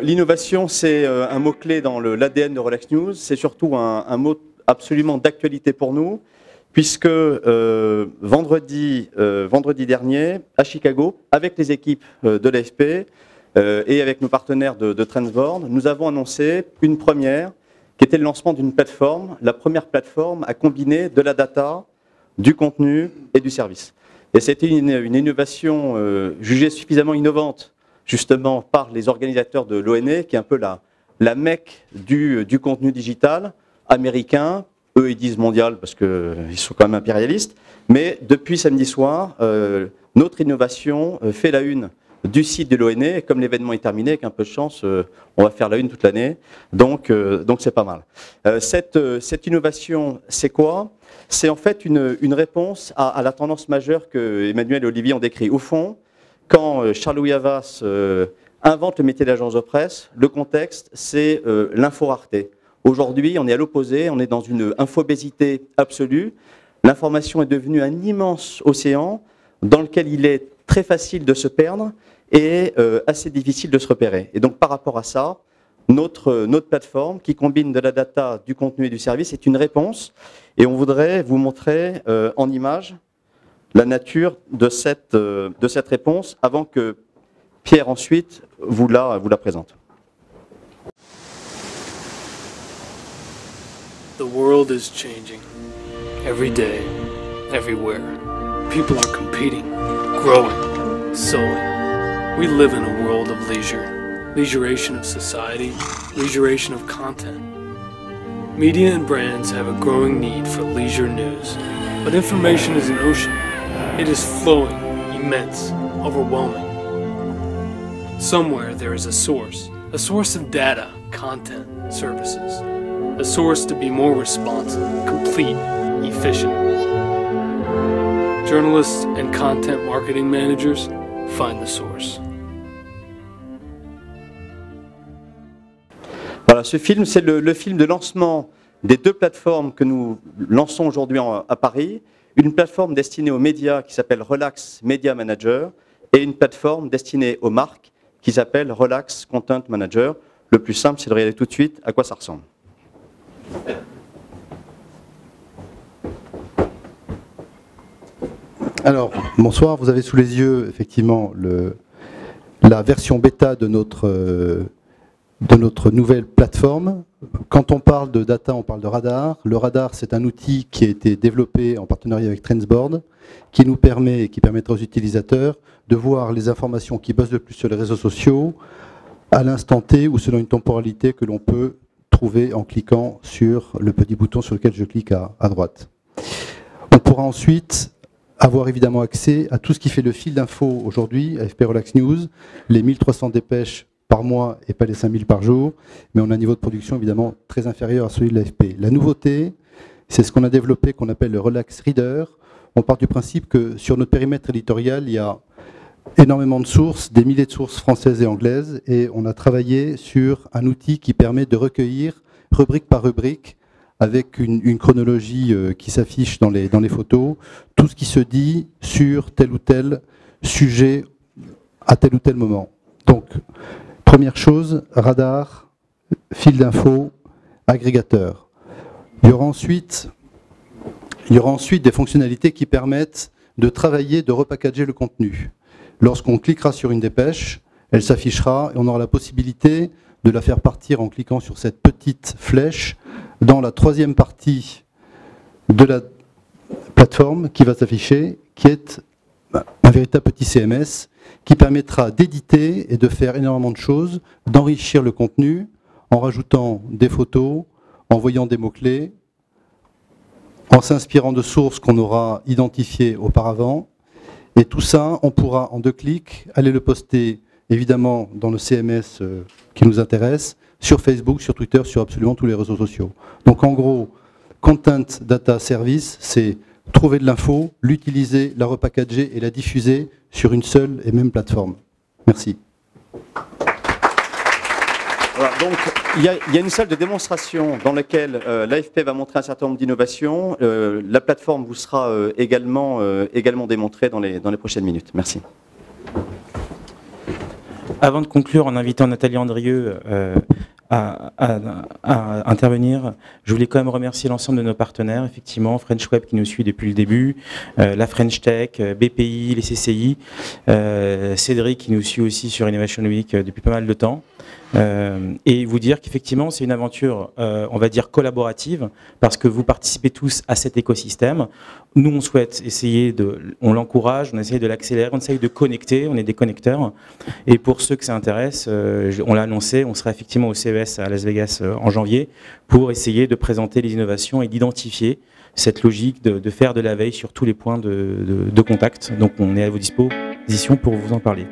L'innovation, c'est un mot-clé dans l'ADN de Relax News. C'est surtout un mot absolument d'actualité pour nous, puisque vendredi dernier, à Chicago, avec les équipes de l'AFP et avec nos partenaires de Transboard, nous avons annoncé une première, qui était le lancement d'une plateforme, la première plateforme à combiner de la data, du contenu et du service. Et c'était une innovation jugée suffisamment innovante, justement par les organisateurs de l'ONE, qui est un peu la Mecque du contenu digital américain. Eux, ils disent mondial parce qu'ils sont quand même impérialistes. Mais depuis samedi soir, notre innovation fait la une du site de l'ONE. Et comme l'événement est terminé, avec un peu de chance, on va faire la une toute l'année. Donc c'est pas mal. Cette innovation, c'est quoi? C'est en fait une réponse à la tendance majeure que Emmanuel et Olivier ont décrit. Au fond, quand Charles-Louis Havas invente le métier d'agence de presse, le contexte, c'est l'info-rareté. Aujourd'hui, on est à l'opposé, on est dans une infobésité absolue. L'information est devenue un immense océan dans lequel il est très facile de se perdre et assez difficile de se repérer. Et donc par rapport à ça, notre plateforme qui combine de la data, du contenu et du service est une réponse. Et on voudrait vous montrer en image la nature de cette réponse avant que Pierre ensuite vous la présente. The world is changing. Every day, everywhere. People are competing, growing, sowing. We live in a world of leisure. Leisuration of society, leisuration of content. Media and brands have a growing need for leisure news. But information is an ocean. It is flowing, immense, overwhelming. Somewhere there is a source of data, content, services. A source to be more responsive, complete, efficient. Journalists and content marketing managers find the source. Voilà, ce film, c'est le film de lancement des deux plateformes que nous lançons aujourd'hui à Paris. Une plateforme destinée aux médias qui s'appelle Relax Media Manager et une plateforme destinée aux marques qui s'appelle Relax Content Manager. Le plus simple, c'est de regarder tout de suite à quoi ça ressemble. Alors, bonsoir, vous avez sous les yeux effectivement la version bêta de notre nouvelle plateforme. Quand on parle de data, on parle de radar. Le radar, c'est un outil qui a été développé en partenariat avec Transboard, qui nous permet et qui permettra aux utilisateurs de voir les informations qui buzzent le plus sur les réseaux sociaux à l'instant T ou selon une temporalité que l'on peut trouver en cliquant sur le petit bouton sur lequel je clique à droite. On pourra ensuite avoir évidemment accès à tout ce qui fait le fil d'info aujourd'hui, AFP Relax News, les 1300 dépêches par mois et pas les 5000 par jour, mais on a un niveau de production évidemment très inférieur à celui de l'AFP. La nouveauté, c'est ce qu'on a développé qu'on appelle le Relax Reader. On part du principe que sur notre périmètre éditorial, il y a énormément de sources, des milliers de sources françaises et anglaises, et on a travaillé sur un outil qui permet de recueillir rubrique par rubrique, avec une chronologie qui s'affiche dans les photos, tout ce qui se dit sur tel ou tel sujet à tel ou tel moment. Donc, première chose, radar, fil d'info, agrégateur. Il y aura ensuite des fonctionnalités qui permettent de travailler, de repackager le contenu. Lorsqu'on cliquera sur une dépêche, elle s'affichera et on aura la possibilité de la faire partir en cliquant sur cette petite flèche dans la troisième partie de la plateforme qui va s'afficher, qui est un véritable petit CMS qui permettra d'éditer et de faire énormément de choses, d'enrichir le contenu en rajoutant des photos, en voyant des mots-clés, en s'inspirant de sources qu'on aura identifiées auparavant. Et tout ça, on pourra en 2 clics aller le poster évidemment dans le CMS qui nous intéresse, sur Facebook, sur Twitter, sur absolument tous les réseaux sociaux. Donc en gros, Content Data Service, c'est trouver de l'info, l'utiliser, la repackager et la diffuser sur une seule et même plateforme. Merci. Voilà, donc il y a une salle de démonstration dans laquelle l'AFP va montrer un certain nombre d'innovations. La plateforme vous sera également démontrée dans les prochaines minutes. Merci. avant de conclure en invitant Nathalie Andrieux à intervenir, je voulais quand même remercier l'ensemble de nos partenaires, effectivement, French Web qui nous suit depuis le début, la French Tech, BPI, les CCI, Cédric qui nous suit aussi sur Innovation Week depuis pas mal de temps. Et vous dire qu'effectivement c'est une aventure, on va dire collaborative, parce que vous participez tous à cet écosystème. Nous on souhaite essayer on l'encourage, on essaye de l'accélérer, on essaye de connecter, on est des connecteurs. Et pour ceux que ça intéresse, on l'a annoncé, on sera effectivement au CES à Las Vegas en janvier pour essayer de présenter les innovations et d'identifier cette logique de faire de la veille sur tous les points de contact. Donc on est à vos dispositions pour vous en parler.